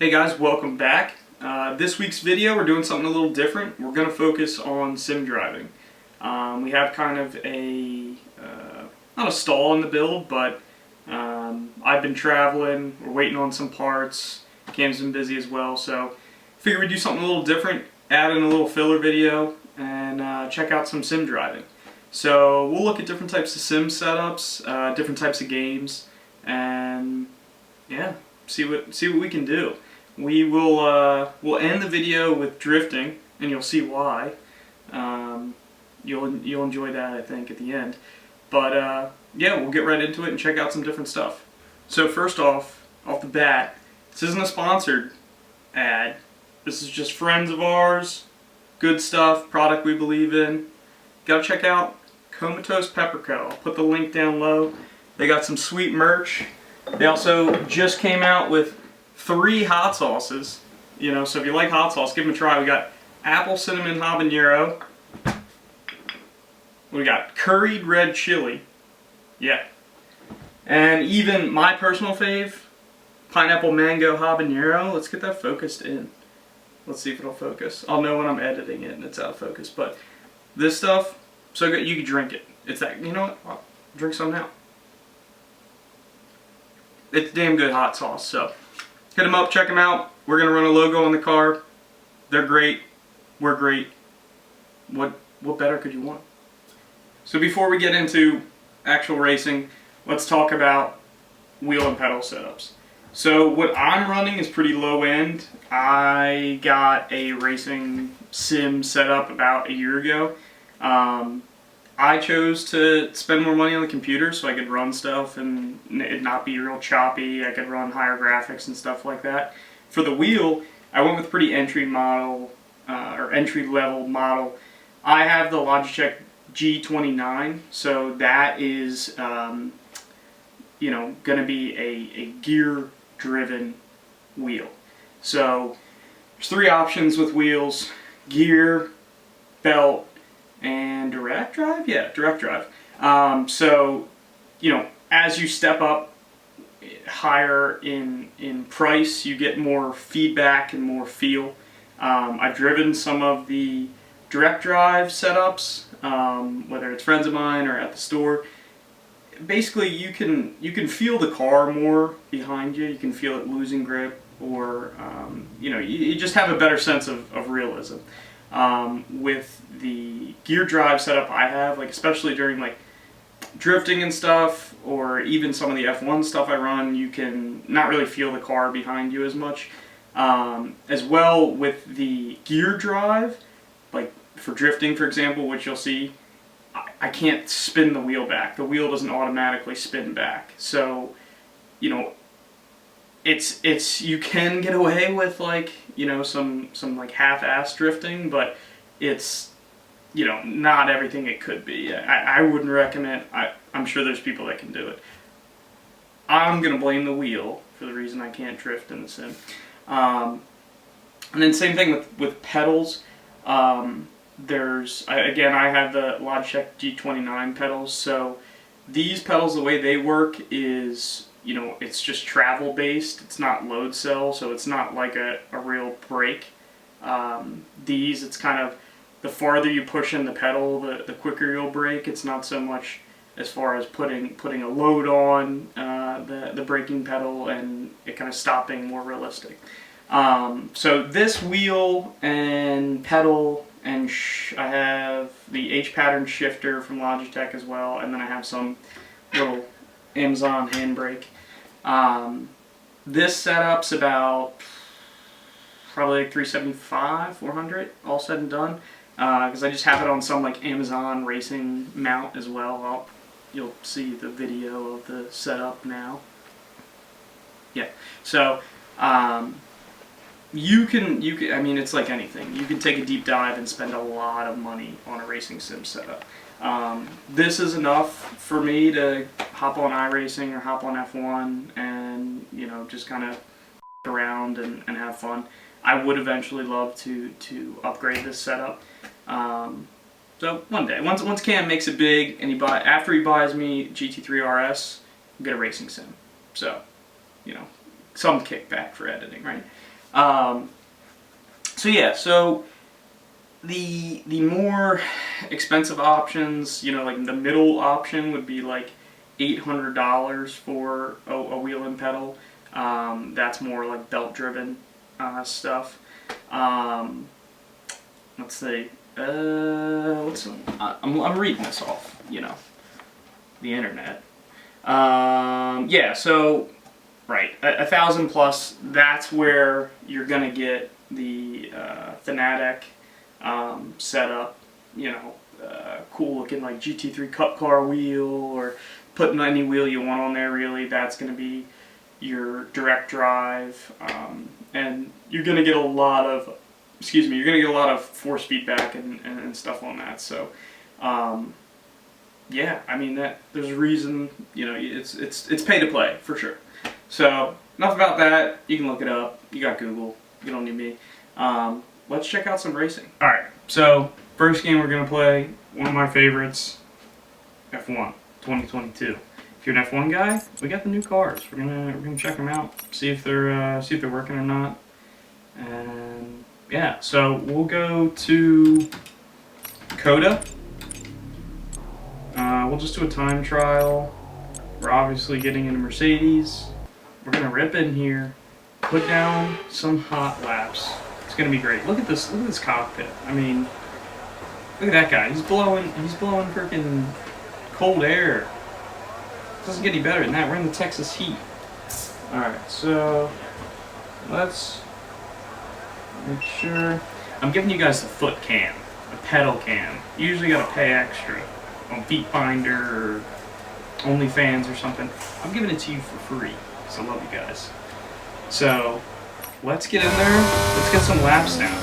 Hey guys, welcome back. This week's video we're doing something a little different. We're going to focus on sim driving. We have kind of a, not a stall in the build, but I've been traveling, we're waiting on some parts, Cam's been busy as well, so figured we'd do something a little different, add in a little filler video, and check out some sim driving. So we'll look at different types of sim setups, different types of games, and yeah, see what we can do. We will we'll end the video with drifting, and you'll see why. You'll enjoy that, I think, at the end. But yeah, we'll get right into it and check out some different stuff. So first off the bat, this isn't a sponsored ad. This is just friends of ours, good stuff, product we believe in. Gotta check out Comatose Pepper Co. I'll put the link down low. They got some sweet merch. They also just came out with 3 hot sauces, so if you like hot sauce, give them a try. We got apple cinnamon habanero. We got curried red chili. Yeah. And even my personal fave, pineapple mango habanero. Let's get that focused in. Let's see if it'll focus. I'll know when I'm editing it and it's out of focus. But this stuff, so good, you can drink it. It's that, you know what? I'll drink some now. It's damn good hot sauce, so hit them up, check them out. We're going to run a logo on the car. They're great. We're great. What better could you want? So before we get into actual racing, let's talk about wheel and pedal setups. So what I'm running is pretty low end. I got a racing sim set up about a year ago. I chose to spend more money on the computer so I could run stuff and it not be real choppy. I could run higher graphics and stuff like that. For the wheel, I went with pretty entry level model. I have the Logitech G29, so that is going to be a gear driven wheel. So there's 3 options with wheels: gear, belt, and direct drive? Yeah, direct drive. So, as you step up higher in price, you get more feedback and more feel. I've driven some of the direct drive setups, whether it's friends of mine or at the store. Basically, you can feel the car more behind you. You can feel it losing grip, or you just have a better sense of realism. With the gear drive setup I have, especially during drifting and stuff, or even some of the F1 stuff I run, you can not really feel the car behind you as much. As well with the gear drive, for drifting, for example, which you'll see, I can't spin the wheel back. The wheel doesn't automatically spin back. So, it's you can get away with some half-ass drifting, but it's not everything it could be. I wouldn't recommend. I'm sure there's people that can do it. I'm gonna blame the wheel for the reason I can't drift in the sim. And then same thing with pedals. I have the Logitech G29 pedals. So these pedals, the way they work is, it's just travel based. It's not load cell, so it's not like a real brake. It's kind of, the farther you push in the pedal, the quicker you'll brake. It's not so much as far as putting a load on the braking pedal and it kind of stopping, more realistic. So this wheel and pedal, and I have the H-pattern shifter from Logitech as well, and then I have some little Amazon handbrake. This setup's about probably $375, $400, all said and done, because I just have it on some Amazon racing mount as well. You'll see the video of the setup now. Yeah, so you can, I mean, it's like anything. You can take a deep dive and spend a lot of money on a racing sim setup. This is enough for me to hop on iRacing or hop on F1 and, just kind of around and have fun. I would eventually love to upgrade this setup. So one day, once Cam makes it big and after he buys me GT3 RS, I'll get a racing sim. So, some kickback for editing, right? So yeah, so the more expensive options, you know, like the middle option would be like $800 for a wheel and pedal. That's more like belt driven stuff. Let's see. I'm reading this off, you know, the internet. Yeah, so right, 1,000 plus. That's where you're gonna get the Fanatic setup. You know, cool looking like GT3 Cup car wheel, or putting any wheel you want on there. Really, that's gonna be your direct drive, and you're gonna get a lot of. Excuse me, you're gonna get a lot of force feedback and stuff on that. So. Yeah, I mean there's a reason, you know, it's pay to play for sure. So enough about that. You can look it up. You got Google. You don't need me. Let's check out some racing. All right. So first game we're gonna play, one of my favorites, F1 2022. If you're an F1 guy, we got the new cars. We're gonna check them out, see if they're working or not. And yeah, so we'll go to Coda. We'll just do a time trial. We're obviously getting in a Mercedes. We're gonna rip in here, put down some hot laps. It's gonna be great. Look at this cockpit. I mean, look at that guy. He's blowing freaking cold air. It doesn't get any better than that. We're in the Texas heat. All right, so let's make sure. I'm giving you guys the foot cam, the pedal cam. You usually gotta pay extra on Beatfinder or OnlyFans or something. I'm giving it to you for free because I love you guys. So let's get in there. Let's get some laps down.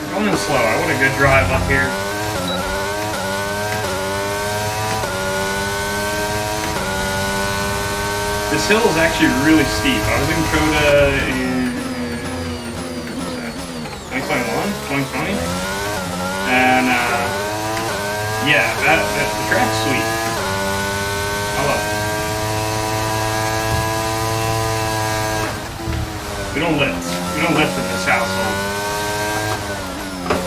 We're going in slow. I want a good drive up here. This hill is actually really steep. I was in Coda in 2020, and yeah, the track's sweet. I love it. We don't lift in this household.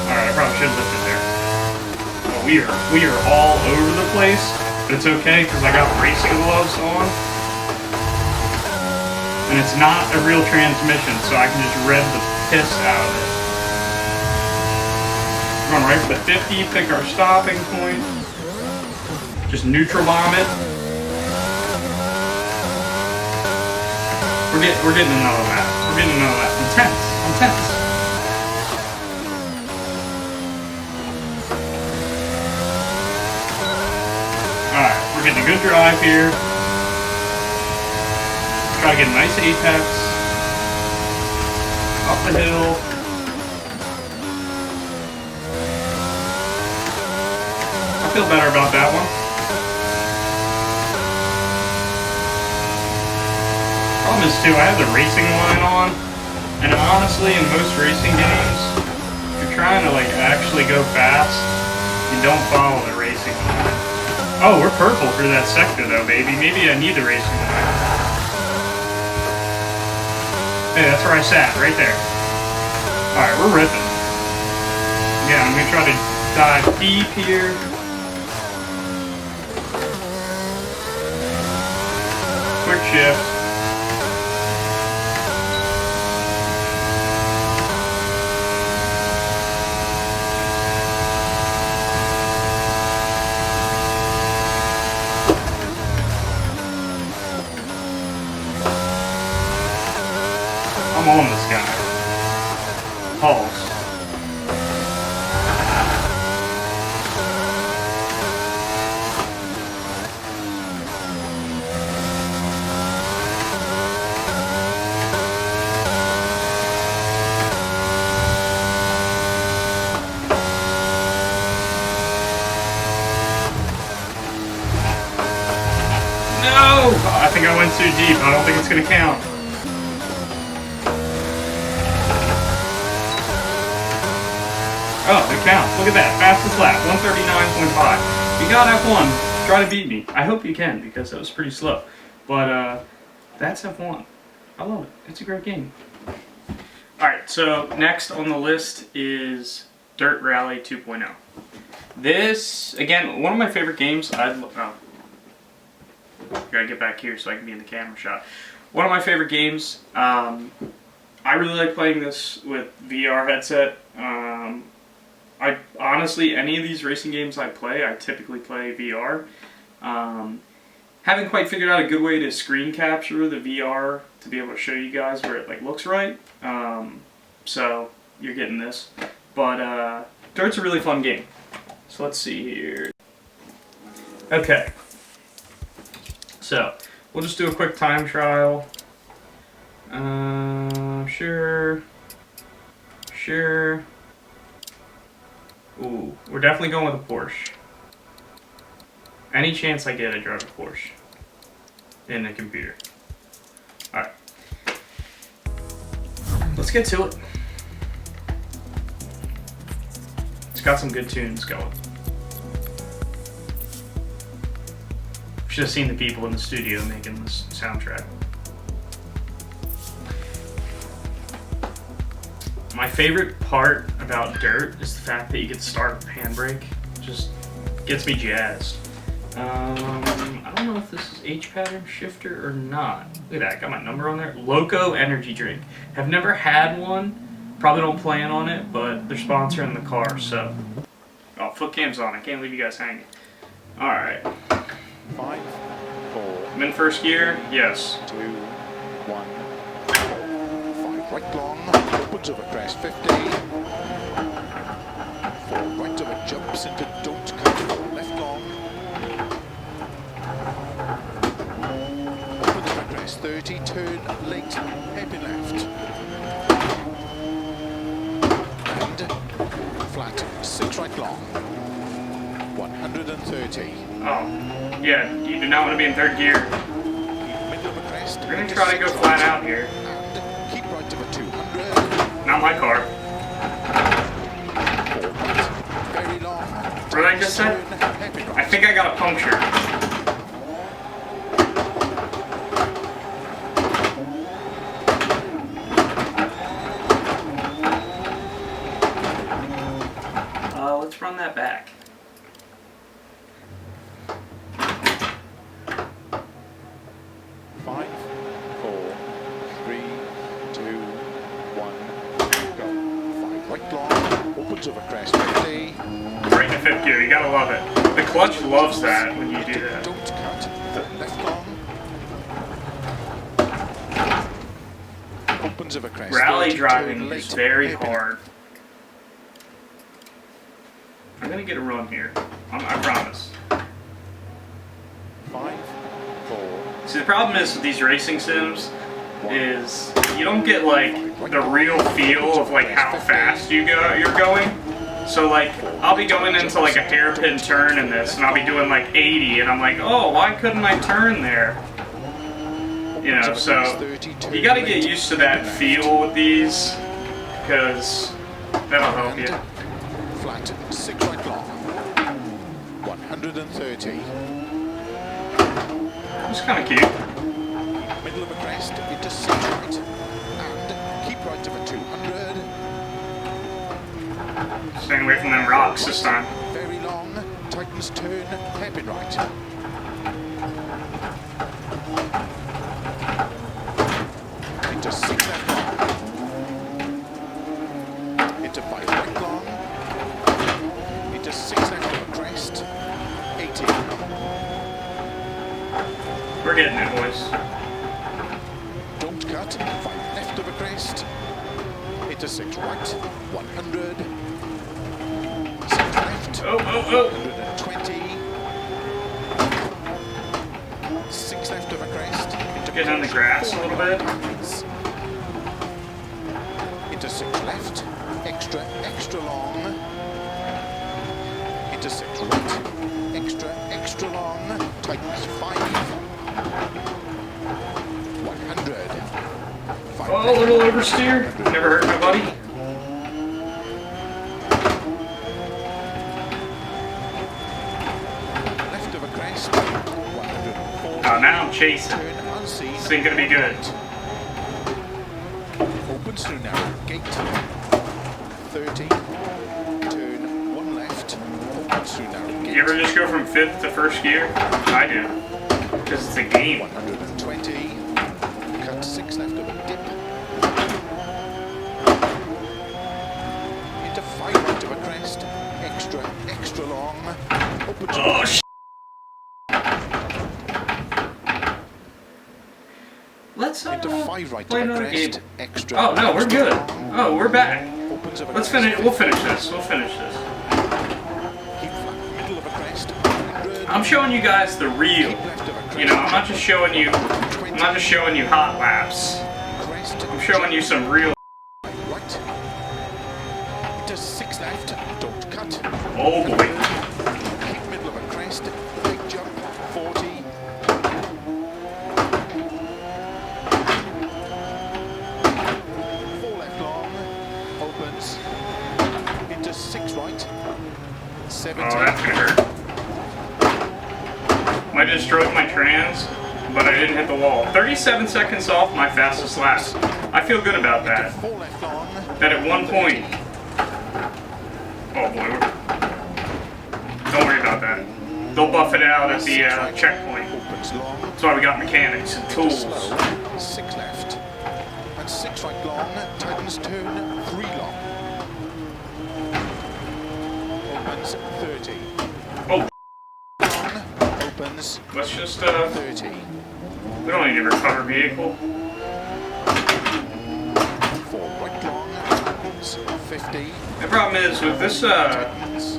All right, I probably should lift it there. Well, we are all over the place, but it's okay because I got racing gloves on, and it's not a real transmission, so I can just rev the piss out of it. Run right for the 50, pick our stopping point. Just neutral bomb it. We're getting another lap. We're getting another lap. I'm tense. Alright, we're getting a good drive here. Try to get a nice apex. Up the hill. I feel better about that one. Problem is too, I have the racing line on, and honestly, in most racing games, if you're trying to like actually go fast, you don't follow the racing line. Oh, we're purple through that sector though, baby. Maybe I need the racing line. Hey, that's where I sat, right there. Alright, we're ripping. Yeah, I'm gonna try to dive deep here. Quick shift. I'm on this guy. Pulse. No! I think I went too deep. I don't think it's going to count. Oh, it counts. Look at that. Fastest lap. 139.5. You got F1. Try to beat me. I hope you can, because that was pretty slow. But that's F1. I love it. It's a great game. Alright, so next on the list is Dirt Rally 2.0. This, again, one of my favorite games. Gotta get back here so I can be in the camera shot. One of my favorite games. I really like playing this with VR headset. I honestly, any of these racing games I play, I typically play VR. Haven't quite figured out a good way to screen capture the VR to be able to show you guys where it like looks right. So you're getting this, but Dirt's a really fun game. So let's see here. Okay, so we'll just do a quick time trial. Sure. Ooh, we're definitely going with a Porsche. Any chance I get, I drive a Porsche in the computer. Alright. Let's get to it. It's got some good tunes going. Should have seen the people in the studio making this soundtrack. My favorite part about Dirt is the fact that you get to start with handbrake. Just gets me jazzed. I don't know if this is H-pattern shifter or not. Look at that, got my number on there. Loco energy drink. Have never had one. Probably don't plan on it, but they're sponsoring the car, so. Oh, foot cam's on. I can't leave you guys hanging. Alright. 5, 4. I'm in first gear? Yes. 2, 1. 5 right long. Opens over crest 50. 4 right over jumps into don't cut. 4 left long. Opens over crest 30. Turn late. Happy left. And flat 6 right long. 130. Oh, yeah, you do not want to be in third gear. Middle of a crest. We're going to try to go flat out here. And keep right over 200. Not my car. 4 right. Very long. What did I just say? I think I got a puncture. Let's run that back. Five, 4, 3, 2, 1, go. 5 right long, opens over crest 50. Right in the fifth gear, you gotta love it. The clutch loves that when you do that. Don't cut, left long. Opens over crest. Rally 30, driving turn is late, very happy. hard. I'm gonna get a run here. I promise. 5, 4. See, the problem is with these racing sims is you don't get like the real feel of like how fast you're going. So like I'll be going into like a hairpin turn in this, and I'll be doing like 80, and I'm like, oh, why couldn't I turn there? You know, so you got to get used to that feel with these, because that'll help you. Flat 6 right long. 130. It's kind of cute. Middle of a crest into 6 right. And keep right over 200. Staying away from them rocks this time. Very long. Tightens turn. Hairpin right. Into 6 left long. Into 5 right long. Into 6 left over crest. 80. We're getting it, boys. Don't cut. 5 left over crest. Into 6 right. 100. 6 left. Oh. 120. 6 left over crest. Into Getting on the grass a little bit. Into 6 left. Extra long. Into 6 right. Extra long. Tightens 5. 100. 5 Oh, a little oversteer. Never hurt nobody. left over crest. I'm chasing. Turn unseen. This ain't gonna be good. Opens through narrow gate. 30. Turn 1 left. Opens through narrow gate. You ever just go from 5th to 1st gear? I do. Because it's a game. 120. Cut 6 left of a dip. Into 5 right of a crest. Extra long. Opens Oh, sh**. Let's into 5 right play of a another game. crest. Extra. Oh no, we're good. Oh, we're back. Opens of a Let's crest. finish. We'll finish this. We'll finish this. Keep flat, middle of a crest. I'm showing you guys the real. Keep left of a crest. You know, I'm not just showing you. I'm not just showing you hot laps. Crest. I'm showing you some real. Right. Into 6 left. Don't cut. Oh boy. Keep middle of a crest. Big jump. 40. 4 left long. Opens. Into 6 right. 70. Oh, that's gonna hurt. Might have destroyed my trans, but I didn't hit the wall. 37 seconds off my fastest lap. I feel good about that. 4 left long. That at one point. Oh boy. Don't worry about that. They'll buff it out at the checkpoint. Opens long. That's why we got mechanics and tools. Slow. 6 left. And 6 right long. Tightens turn 3 long. Opens 30. Oh, Opens let's just 30. we don't need to recover vehicle. 4 right long. Tightens 50. The problem is with this Tightens.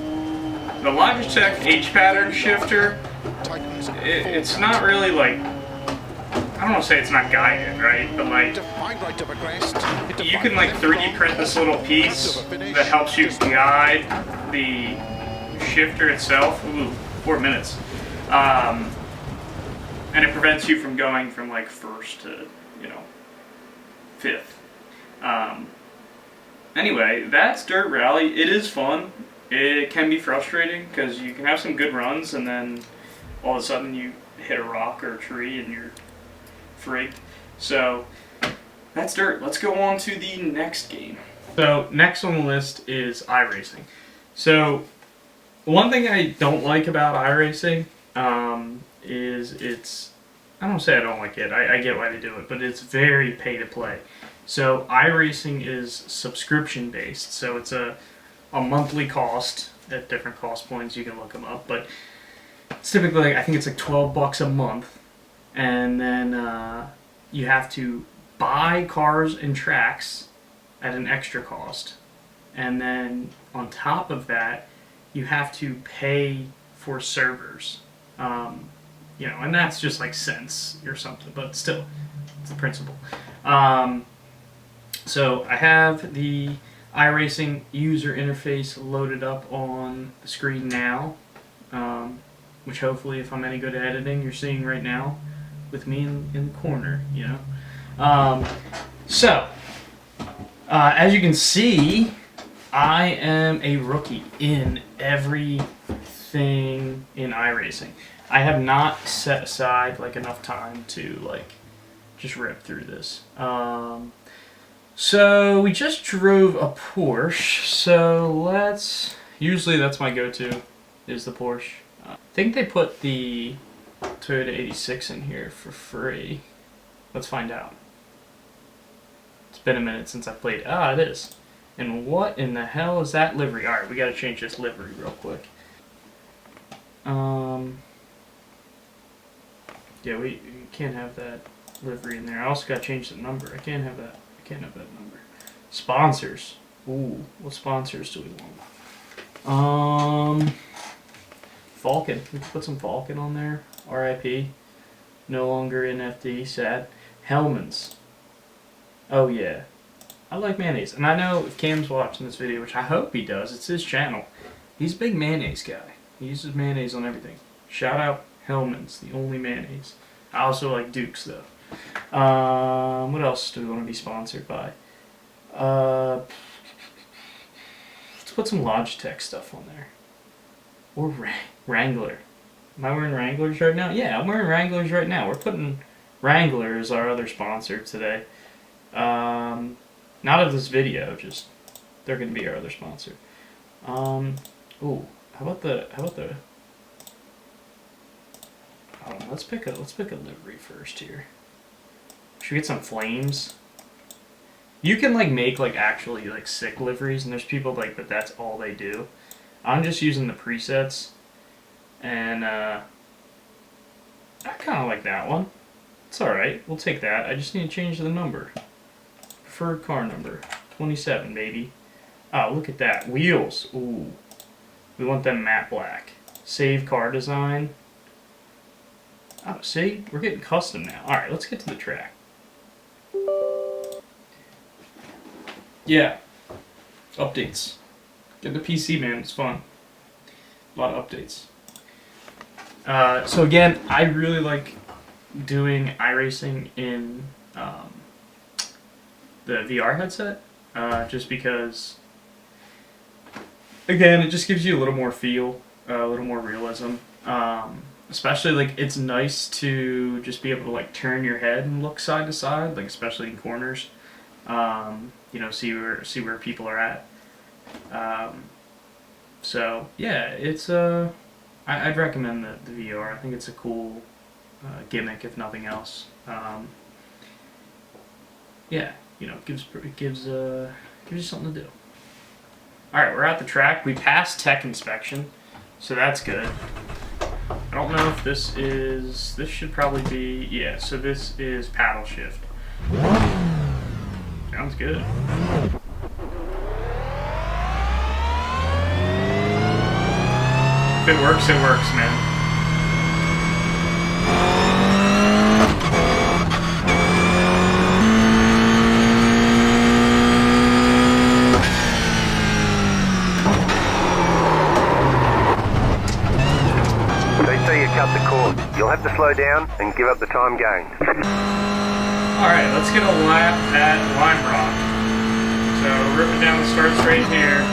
the Logitech H pattern shifter, Tightens. it's not really like, I don't want to say it's not guided, right? But like, Into 5 right of a crest. Into you 5 can like left 3D long. print this little piece Left of a finish. that helps you Just guide the shifter itself. Ooh, 4 minutes. And it prevents you from going from like 1st to, 5th. Anyway, that's Dirt Rally. It is fun. It can be frustrating because you can have some good runs and then all of a sudden you hit a rock or a tree and you're frigged. So that's Dirt. Let's go on to the next game. So next on the list is iRacing. So one thing I don't like about iRacing is it's, I don't say I don't like it, I get why they do it, but it's very pay to play. So iRacing is subscription based, so it's a monthly cost at different cost points. You can look them up, but it's typically, I think it's like $12 a month, and then you have to buy cars and tracks at an extra cost, and then on top of that you have to pay for servers, and that's just like cents or something, but still it's the principle. So I have the iRacing user interface loaded up on the screen now, which hopefully, if I'm any good at editing, you're seeing right now with me in the corner, So, as you can see, I am a rookie in everything in iRacing. I have not set aside like enough time to just rip through this. So we just drove a Porsche, so usually that's my go-to, is the Porsche. I think they put the Toyota 86 in here for free. Let's find out. It's been a minute since I played. Ah, it is. And what in the hell is that livery? Alright, we gotta change this livery real quick. Yeah, we can't have that livery in there. I also gotta change the number. I can't have that. I can't have that number. Sponsors. Ooh, what sponsors do we want? Falcon. We can put some Falcon on there. RIP. No longer in FD. Sad. Hellman's. Oh yeah. I like mayonnaise. And I know if Cam's watching this video, which I hope he does, it's his channel. He's a big mayonnaise guy. He uses mayonnaise on everything. Shout out Hellman's, the only mayonnaise. I also like Duke's though. What else do we want to be sponsored by? Let's put some Logitech stuff on there. Or Wrangler. Am I wearing Wranglers right now? Yeah, I'm wearing Wranglers right now. We're putting Wrangler as our other sponsor today. Not of this video, just they're gonna be our other sponsor. Ooh, how about the let's pick a livery first here. Should we get some flames? You can like make like actually like sick liveries, and there's people like that's all they do. I'm just using the presets, and I kind of like that one. It's all right. We'll take that. I just need to change the number. Preferred car number 27, baby. Oh, look at that. Wheels. Ooh. We want them matte black. Save car design. Oh, see? We're getting custom now. Alright, let's get to the track. Yeah. Updates. Get the PC, man. It's fun. A lot of updates. So again, I really like doing iRacing in the VR headset. Just because, again, it just gives you a little more feel, a little more realism. Especially, like, it's nice to just be able to, like, turn your head and look side to side, like, especially in corners. You know, see where people are at. So, yeah, it's, I'd recommend the VR. I think it's a cool gimmick, if nothing else. Yeah, you know, it gives you something to do. Alright, we're at the track. We passed tech inspection, so that's good. I don't know if this should probably be, yeah, so this is paddle shift. Sounds good. If it works, man. Cut the cord. You'll have to slow down and give up the time gained. Alright, let's get a lap at Lime Rock. So, ripping down the start straight here.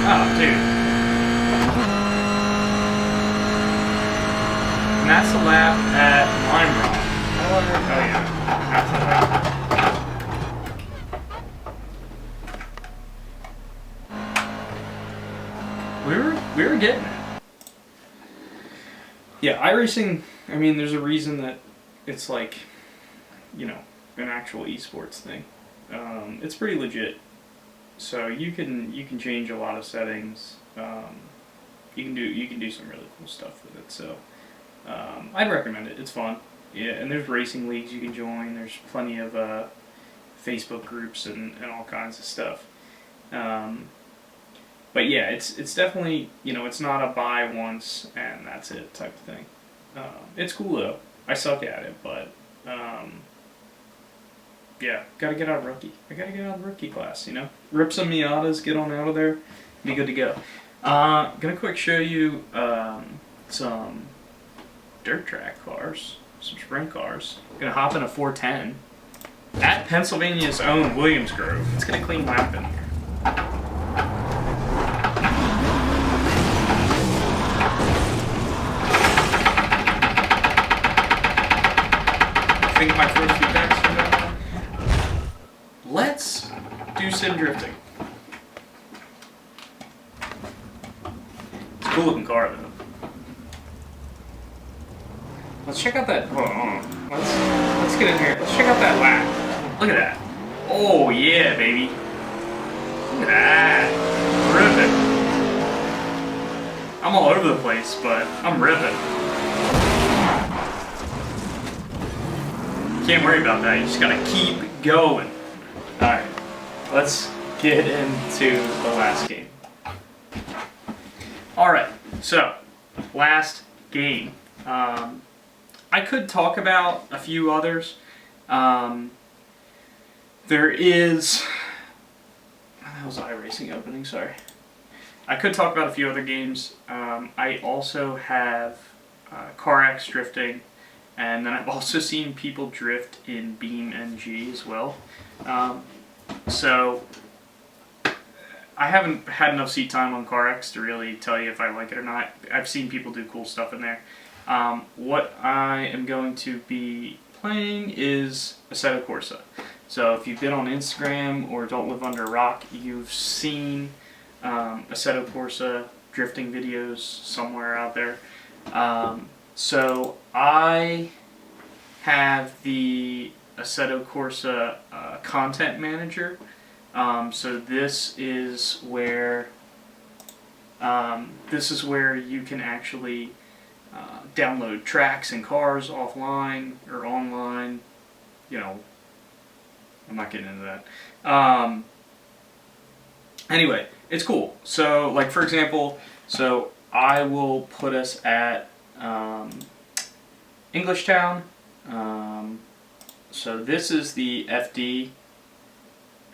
Oh, dude. And that's a lap at Lime Rock. Oh, yeah. That's a lap. We were getting it. Yeah, iRacing, I mean, there's a reason that it's like, you know, an actual esports thing. It's pretty legit. So you can change a lot of settings. You can do some really cool stuff with it. So I'd recommend it. It's fun. Yeah, and there's racing leagues you can join. There's plenty of Facebook groups and all kinds of stuff. But yeah, it's definitely, you know, it's not a buy once and that's it type of thing. It's cool though. I suck at it, but yeah, gotta get out of rookie. I gotta get out of rookie class, you know? Rip some Miatas, get on out of there, be good to go. Gonna quick show you some dirt track cars, some sprint cars. Gonna hop in a 410 at Pennsylvania's own Williams Grove. Let's get a clean lap in here. I think my first feedback's from that. Let's do sim drifting. Cool looking car though. Let's check out that. Hold on. Let's get in here. Let's check out that lap. Look at that. Oh yeah, baby. Look at that. Ripping. I'm all over the place, but I'm ripping. Can't worry about that. You just gotta keep going. All right. Let's get into the last game. All right. So, last game. I could talk about a few others. There is... That was iRacing opening, sorry. I could talk about a few other games. I also have CarX drifting, and then I've also seen people drift in BeamNG as well. So, I haven't had enough seat time on CarX to really tell you if I like it or not. I've seen people do cool stuff in there. What I am going to be playing is Assetto Corsa. So if you've been on Instagram or don't live under a rock, you've seen Assetto Corsa drifting videos somewhere out there. So I have the Assetto Corsa content manager. So this is where you can actually download tracks and cars offline or online. You know, I'm not getting into that. Anyway, it's cool. So, like for example, so I will put us at Englishtown. So this is the FD.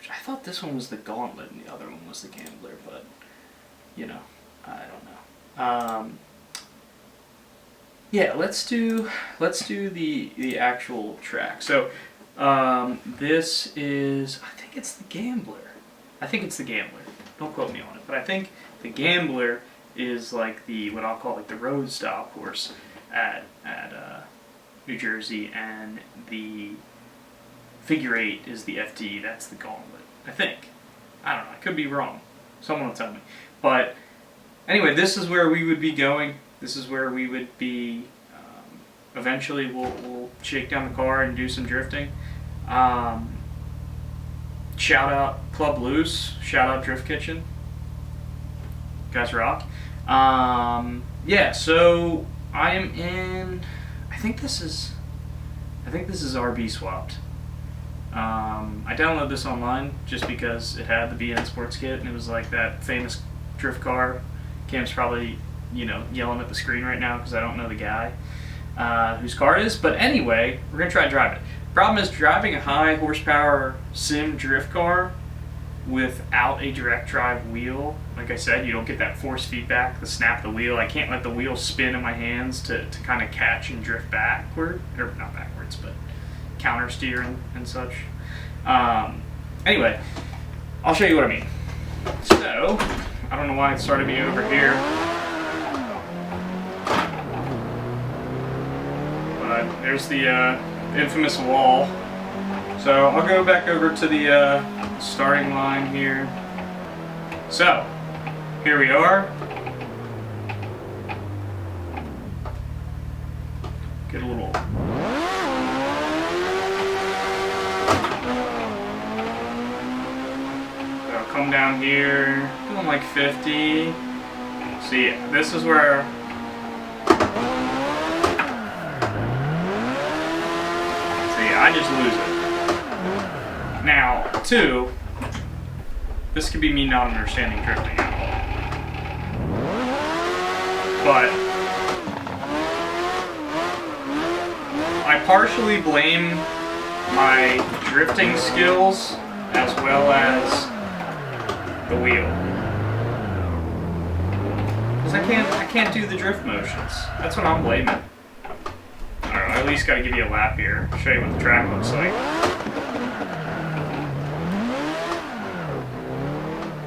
I thought this one was the Gauntlet and the other one was the Gambler, but you know, I don't know. Yeah, let's do the actual track. So this is, I think it's the Gambler. I think it's the Gambler. Don't quote me on it, but I think the Gambler is like the what I'll call like the road style course at New Jersey, and the Figure 8 is the FD. That's the Gauntlet. I think. I don't know. I could be wrong. Someone will tell me. But anyway, this is where we would be going. This is where we would be. Eventually, we'll shake down the car and do some drifting. Shout out Club Loose. Shout out Drift Kitchen. You guys rock. Yeah. So I am in. I think this is RB swapped. I downloaded this online just because it had the BN Sports Kit, and it was like that famous drift car. Cam's probably, you know, yelling at the screen right now because I don't know the guy whose car it is. But anyway, we're going to try to drive it. Problem is, driving a high horsepower sim drift car without a direct drive wheel, like I said, you don't get that force feedback, the snap of the wheel. I can't let the wheel spin in my hands to kind of catch and drift backward, or not backwards, but counter steer and such. Anyway, I'll show you what I mean. So, I don't know why it started me over here, but there's the infamous wall. So I'll go back over to the starting line here. So, here we are. Get a little... So come down here, doing like 50. See, this is where... I just lose it. Now, two, this could be me not understanding drifting at all. But I partially blame my drifting skills as well as the wheel. Because I can't do the drift motions. That's what I'm blaming. I at least got to give you a lap here, show you what the track looks like.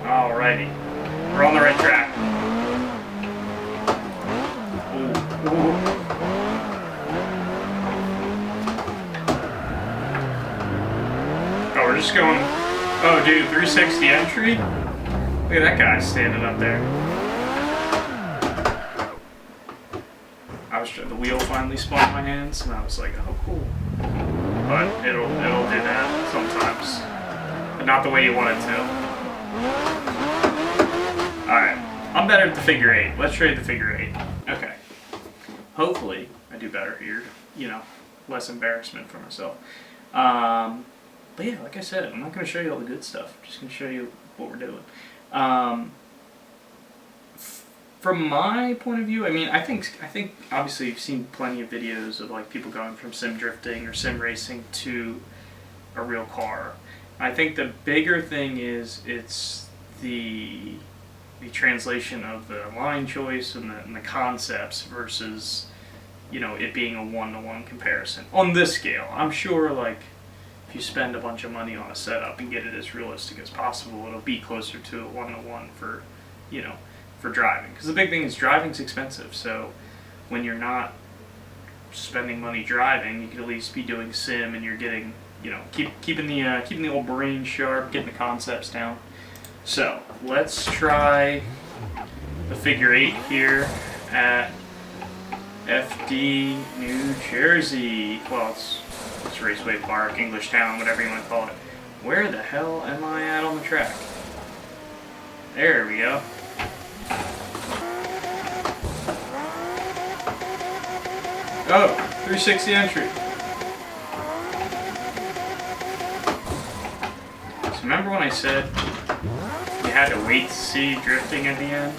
Alrighty, we're on the right track. Ooh. Oh, we're just going, oh dude, 360 entry? Look at that guy standing up there. wheel finally spun in my hands, and I was like, oh cool. But it'll do that sometimes, but not the way you want it to. All right, I'm better at the figure eight. Let's trade the figure eight. Okay. Hopefully, I do better here. You know, less embarrassment for myself. But yeah, like I said, I'm not going to show you all the good stuff. I'm just going to show you what we're doing. From my point of view, I mean, I think obviously you've seen plenty of videos of like people going from sim drifting or sim racing to a real car. I think the bigger thing is it's the translation of the line choice and the concepts versus, you know, it being a one-to-one comparison on this scale. I'm sure like if you spend a bunch of money on a setup and get it as realistic as possible, it'll be closer to a one-to-one for, you know, for driving. Because the big thing is driving's expensive, so when you're not spending money driving, you could at least be doing sim and you're getting, you know, keeping the old brain sharp, getting the concepts down. So let's try the figure eight here at FD New Jersey. Well, it's Raceway Park, English Town, whatever you want to call it. Where the hell am I at on the track? There we go. Oh, 360 entry. So remember when I said you had to wait to see drifting at the end?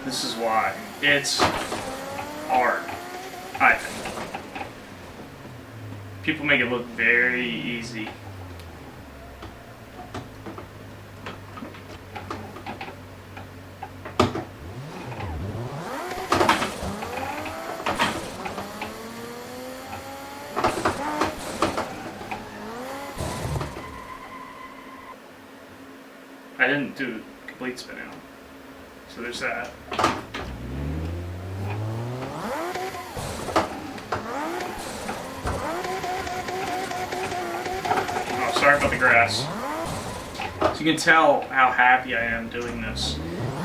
This is why. It's hard, I think. People make it look very easy. I didn't do complete spin out, so there's that. Oh, sorry about the grass. So you can tell how happy I am doing this.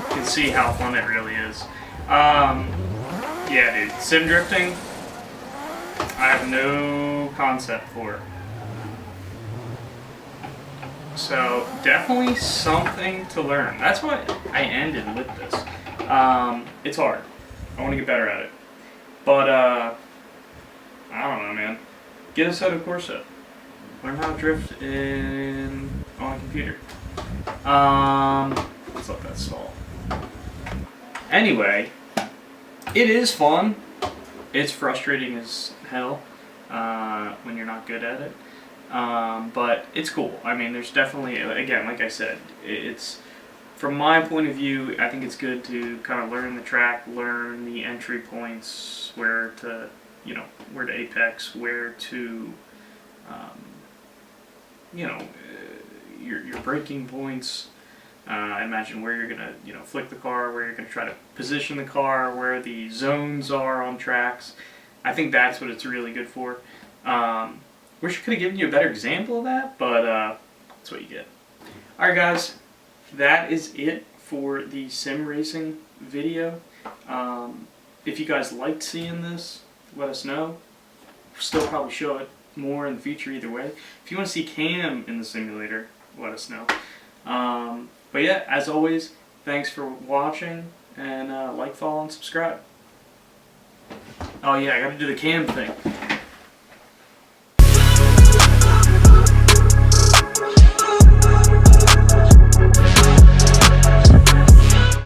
You can see how fun it really is. Yeah, dude, sim drifting, I have no concept for it. So definitely something to learn. That's why I ended with this. It's hard. I want to get better at it. But I don't know, man. Get a set of core set. Learn how to drift on a computer. Let's let that stall. Anyway, it is fun. It's frustrating as hell when you're not good at it. But it's cool. I mean, there's definitely, again, like I said, it's, from my point of view, I think it's good to kind of learn the track, learn the entry points, where to, you know, where to apex, where to, you know, your braking points. I imagine where you're gonna, you know, flick the car, where you're gonna try to position the car, where the zones are on tracks. I think that's what it's really good for. Wish I could have given you a better example of that, but that's what you get. Alright guys, that is it for the sim racing video. If you guys liked seeing this, let us know. We'll still probably show it more in the future either way. If you want to see Cam in the simulator, let us know. But yeah, as always, thanks for watching, and like, follow, and subscribe. Oh yeah, I gotta do the Cam thing.